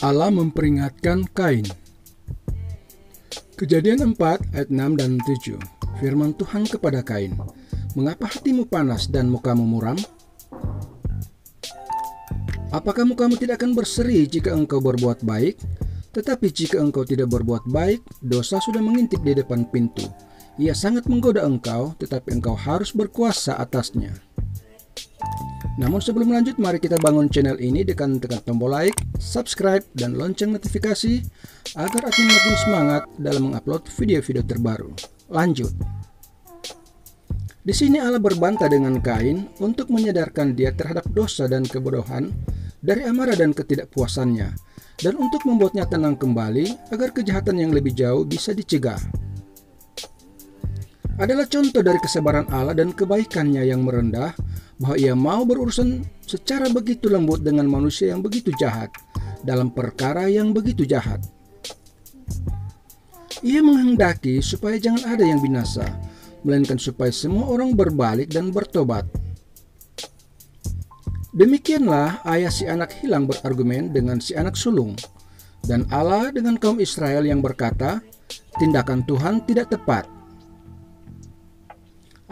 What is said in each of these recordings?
Allah memperingatkan Kain. Kejadian 4 ayat 6 dan 7. Firman Tuhan kepada Kain, "Mengapa hatimu panas dan mukamu muram? Apakah mukamu tidak akan berseri jika engkau berbuat baik? Tetapi jika engkau tidak berbuat baik, dosa sudah mengintip di depan pintu. Ia sangat menggoda engkau, tetapi engkau harus berkuasa atasnya." Namun sebelum lanjut, mari kita bangun channel ini dengan tekan tombol like, subscribe, dan lonceng notifikasi agar admin makin semangat dalam mengupload video-video terbaru. Lanjut. Di sini Allah berbantah dengan Kain untuk menyadarkan dia terhadap dosa dan kebodohan dari amarah dan ketidakpuasannya, dan untuk membuatnya tenang kembali agar kejahatan yang lebih jauh bisa dicegah. Adalah contoh dari kesabaran Allah dan kebaikannya yang merendah, bahwa ia mau berurusan secara begitu lembut dengan manusia yang begitu jahat dalam perkara yang begitu jahat. Ia menghendaki supaya jangan ada yang binasa, melainkan supaya semua orang berbalik dan bertobat. Demikianlah ayah si anak hilang berargumen dengan si anak sulung, dan Allah dengan kaum Israel yang berkata, "Tindakan Tuhan tidak tepat."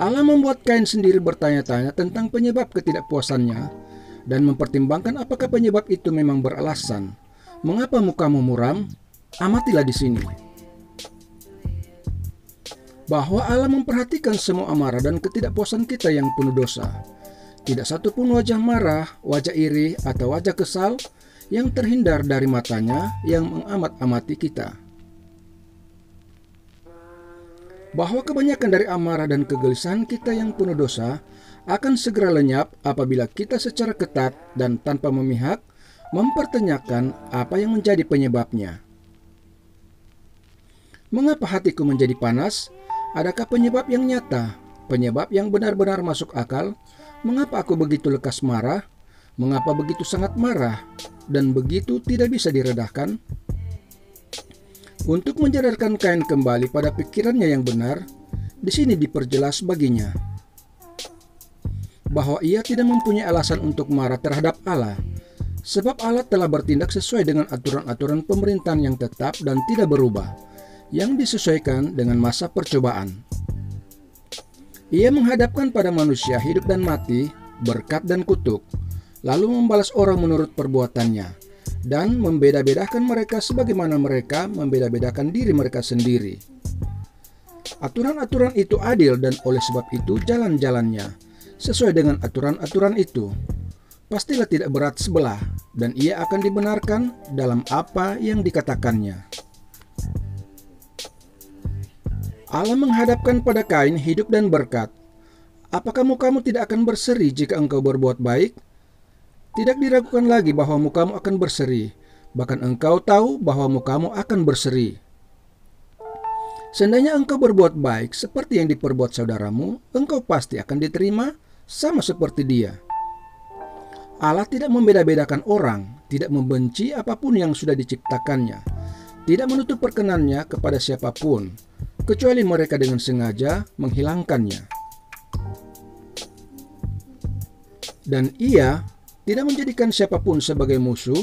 Allah membuat Kain sendiri bertanya-tanya tentang penyebab ketidakpuasannya dan mempertimbangkan apakah penyebab itu memang beralasan. "Mengapa mukamu muram?" Amatilah di sini bahwa Allah memperhatikan semua amarah dan ketidakpuasan kita yang penuh dosa. Tidak satu pun wajah marah, wajah iri, atau wajah kesal yang terhindar dari matanya yang mengamat-amati kita. Bahwa kebanyakan dari amarah dan kegelisahan kita yang penuh dosa akan segera lenyap apabila kita secara ketat dan tanpa memihak mempertanyakan apa yang menjadi penyebabnya. Mengapa hatiku menjadi panas? Adakah penyebab yang nyata, penyebab yang benar-benar masuk akal? Mengapa aku begitu lekas marah? Mengapa begitu sangat marah dan begitu tidak bisa diredahkan? Untuk menyadarkan Kain kembali pada pikirannya yang benar, di sini diperjelas baginya bahwa ia tidak mempunyai alasan untuk marah terhadap Allah, sebab Allah telah bertindak sesuai dengan aturan-aturan pemerintahan yang tetap dan tidak berubah, yang disesuaikan dengan masa percobaan. Ia menghadapkan pada manusia hidup dan mati, berkat dan kutuk, lalu membalas orang menurut perbuatannya, dan membeda-bedakan mereka sebagaimana mereka membeda-bedakan diri mereka sendiri. Aturan-aturan itu adil, dan oleh sebab itu jalan-jalannya sesuai dengan aturan-aturan itu pastilah tidak berat sebelah, dan ia akan dibenarkan dalam apa yang dikatakannya. Allah menghadapkan pada Kain hidup dan berkat. "Apakah mukamu tidak akan berseri jika engkau berbuat baik? Tidak diragukan lagi bahwa mukamu akan berseri, bahkan engkau tahu bahwa mukamu akan berseri. Seandainya engkau berbuat baik seperti yang diperbuat saudaramu, engkau pasti akan diterima sama seperti dia." Allah tidak membeda-bedakan orang, tidak membenci apapun yang sudah diciptakannya, tidak menutup perkenannya kepada siapapun, kecuali mereka dengan sengaja menghilangkannya. Dan ia tidak menjadikan siapapun sebagai musuh,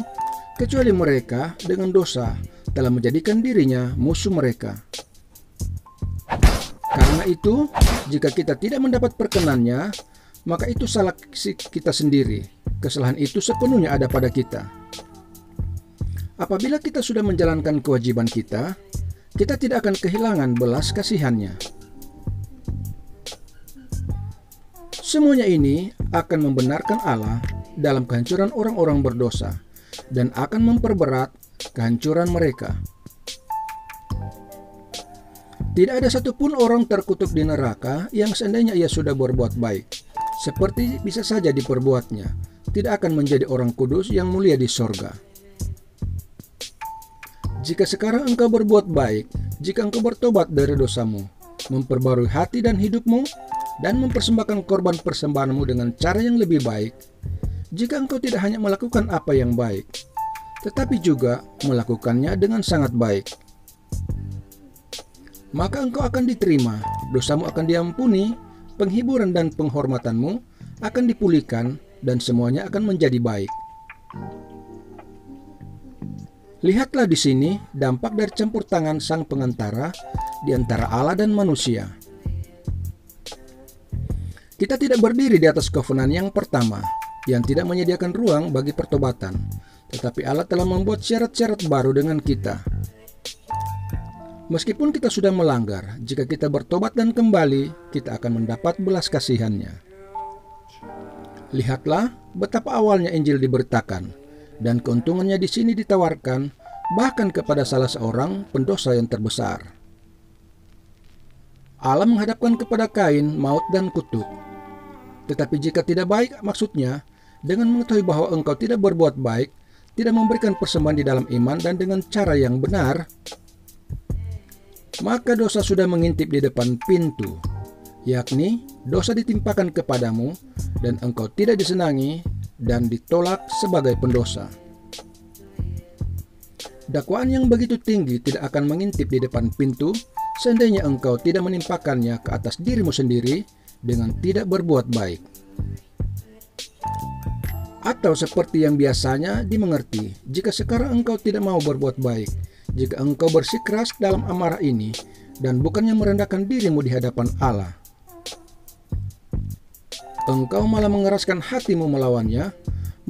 kecuali mereka dengan dosa telah menjadikan dirinya musuh mereka. Karena itu, jika kita tidak mendapat perkenannya, maka itu salah kita sendiri. Kesalahan itu sepenuhnya ada pada kita. Apabila kita sudah menjalankan kewajiban kita tidak akan kehilangan belas kasihannya. Semuanya ini akan membenarkan Allah dalam kehancuran orang-orang berdosa dan akan memperberat kehancuran mereka. Tidak ada satupun orang terkutuk di neraka yang seandainya ia sudah berbuat baik, seperti bisa saja diperbuatnya, tidak akan menjadi orang kudus yang mulia di sorga. Jika sekarang engkau berbuat baik, jika engkau bertobat dari dosamu, memperbarui hati dan hidupmu, dan mempersembahkan korban persembahanmu dengan cara yang lebih baik, jika engkau tidak hanya melakukan apa yang baik, tetapi juga melakukannya dengan sangat baik, maka engkau akan diterima, dosamu akan diampuni, penghiburan dan penghormatanmu akan dipulihkan, dan semuanya akan menjadi baik. Lihatlah di sini dampak dari campur tangan sang pengantara di antara Allah dan manusia. Kita tidak berdiri di atas kovenan yang pertama, yang tidak menyediakan ruang bagi pertobatan, tetapi Allah telah membuat syarat-syarat baru dengan kita. Meskipun kita sudah melanggar, jika kita bertobat dan kembali, kita akan mendapat belas kasihan-Nya. Lihatlah betapa awalnya Injil diberitakan, dan keuntungannya di sini ditawarkan bahkan kepada salah seorang pendosa yang terbesar. Allah menghadapkan kepada Kain maut dan kutuk. Tetapi jika tidak baik, maksudnya dengan mengetahui bahwa engkau tidak berbuat baik, tidak memberikan persembahan di dalam iman dan dengan cara yang benar, maka dosa sudah mengintip di depan pintu, yakni dosa ditimpakan kepadamu dan engkau tidak disenangi dan ditolak sebagai pendosa. Dakwaan yang begitu tinggi tidak akan mengintip di depan pintu seandainya engkau tidak menimpakannya ke atas dirimu sendiri dengan tidak berbuat baik. Atau seperti yang biasanya dimengerti, jika sekarang engkau tidak mau berbuat baik, jika engkau bersikeras dalam amarah ini dan bukannya merendahkan dirimu di hadapan Allah, engkau malah mengeraskan hatimu melawannya,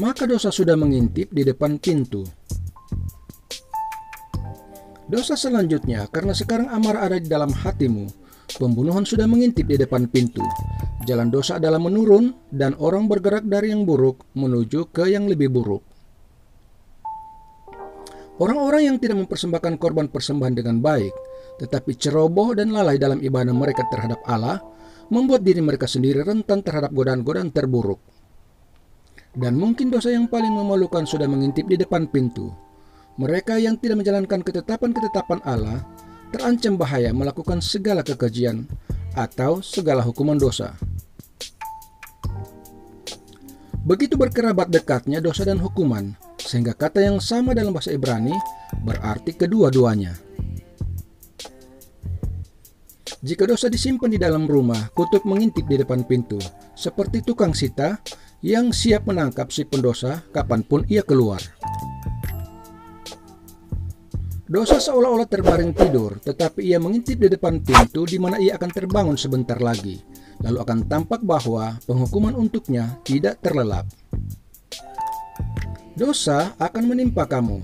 maka dosa sudah mengintip di depan pintu. Dosa selanjutnya, karena sekarang amarah ada di dalam hatimu, pembunuhan sudah mengintip di depan pintu. Jalan dosa adalah menurun dan orang bergerak dari yang buruk menuju ke yang lebih buruk. Orang-orang yang tidak mempersembahkan korban persembahan dengan baik, tetapi ceroboh dan lalai dalam ibadah mereka terhadap Allah, membuat diri mereka sendiri rentan terhadap godaan-godaan terburuk. Dan mungkin dosa yang paling memalukan sudah mengintip di depan pintu. Mereka yang tidak menjalankan ketetapan-ketetapan Allah terancam bahaya melakukan segala kekejian atau segala hukuman dosa. Begitu berkerabat dekatnya dosa dan hukuman, sehingga kata yang sama dalam bahasa Ibrani berarti kedua-duanya. Jika dosa disimpan di dalam rumah, kutuk mengintip di depan pintu, seperti tukang sita yang siap menangkap si pendosa kapanpun ia keluar. Dosa seolah-olah terbaring tidur, tetapi ia mengintip di depan pintu di mana ia akan terbangun sebentar lagi. Lalu akan tampak bahwa penghukuman untuknya tidak terlelap. Dosa akan menimpa kamu,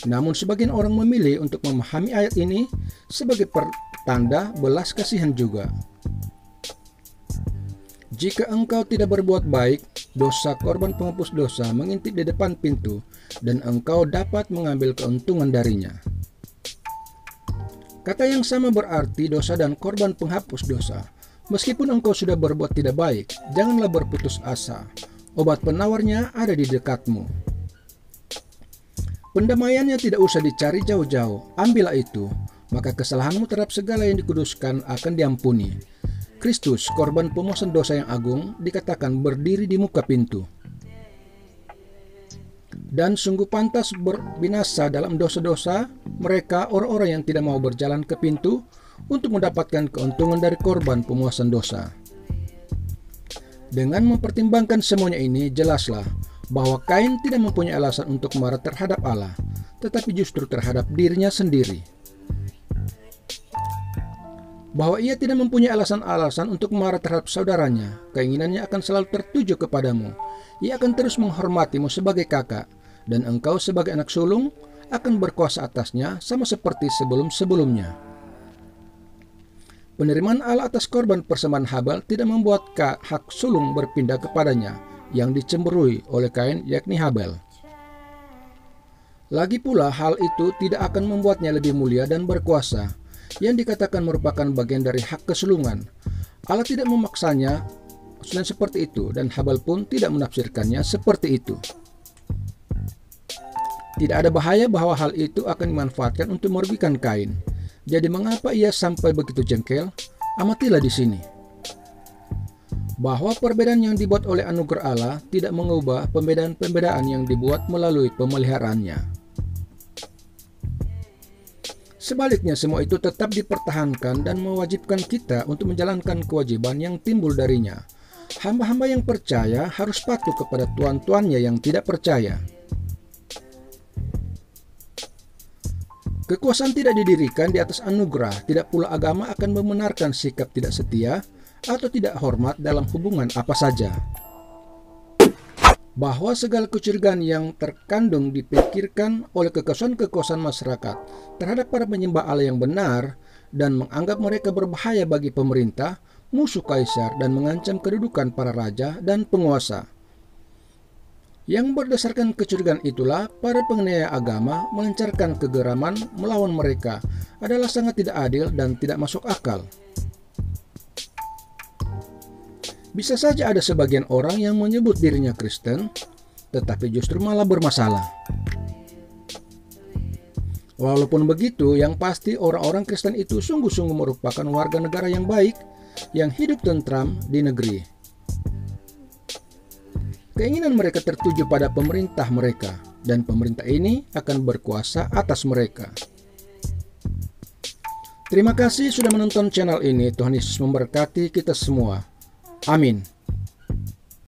namun sebagian orang memilih untuk memahami ayat ini sebagai pertanda belas kasihan juga. Jika engkau tidak berbuat baik, dosa korban penghapus dosa mengintip di depan pintu dan engkau dapat mengambil keuntungan darinya. Kata yang sama berarti dosa dan korban penghapus dosa. Meskipun engkau sudah berbuat tidak baik, janganlah berputus asa. Obat penawarnya ada di dekatmu. Pendamaiannya tidak usah dicari jauh-jauh. Ambillah itu, maka kesalahanmu terhadap segala yang dikuduskan akan diampuni. Kristus, korban pemohon dosa yang agung, dikatakan berdiri di muka pintu. Dan sungguh pantas berbinasa dalam dosa-dosa mereka orang-orang yang tidak mau berjalan ke pintu untuk mendapatkan keuntungan dari korban pemuasan dosa. Dengan mempertimbangkan semuanya ini, jelaslah bahwa Kain tidak mempunyai alasan untuk marah terhadap Allah, tetapi justru terhadap dirinya sendiri. Bahwa ia tidak mempunyai alasan-alasan untuk marah terhadap saudaranya, keinginannya akan selalu tertuju kepadamu. Ia akan terus menghormatimu sebagai kakak, dan engkau sebagai anak sulung akan berkuasa atasnya sama seperti sebelum-sebelumnya. Penerimaan Allah atas korban persembahan Habel tidak membuat hak sulung berpindah kepadanya yang dicemburui oleh Kain, yakni Habel. Lagi pula hal itu tidak akan membuatnya lebih mulia dan berkuasa, yang dikatakan merupakan bagian dari hak kesulungan. Allah tidak memaksanya dan seperti itu, dan Habel pun tidak menafsirkannya seperti itu. Tidak ada bahaya bahwa hal itu akan dimanfaatkan untuk merugikan Kain. Jadi mengapa ia sampai begitu jengkel? Amatilah di sini. Bahwa perbedaan yang dibuat oleh anugerah Allah tidak mengubah pembedaan-pembedaan yang dibuat melalui pemeliharaannya. Sebaliknya, semua itu tetap dipertahankan dan mewajibkan kita untuk menjalankan kewajiban yang timbul darinya. Hamba-hamba yang percaya harus patuh kepada tuan-tuannya yang tidak percaya. Kekuasaan tidak didirikan di atas anugerah, tidak pula agama akan membenarkan sikap tidak setia atau tidak hormat dalam hubungan apa saja. Bahwa segala kecurigaan yang terkandung dipikirkan oleh kekuasaan-kekuasaan masyarakat terhadap para penyembah Allah yang benar dan menganggap mereka berbahaya bagi pemerintah, musuh kaisar, dan mengancam kedudukan para raja dan penguasa. Yang berdasarkan kecurigaan itulah, para penganiaya agama melancarkan kegeraman melawan mereka adalah sangat tidak adil dan tidak masuk akal. Bisa saja ada sebagian orang yang menyebut dirinya Kristen, tetapi justru malah bermasalah. Walaupun begitu, yang pasti orang-orang Kristen itu sungguh-sungguh merupakan warga negara yang baik, yang hidup tentram di negeri. Keinginan mereka tertuju pada pemerintah mereka, dan pemerintah ini akan berkuasa atas mereka. Terima kasih sudah menonton channel ini. Tuhan Yesus memberkati kita semua. Amin.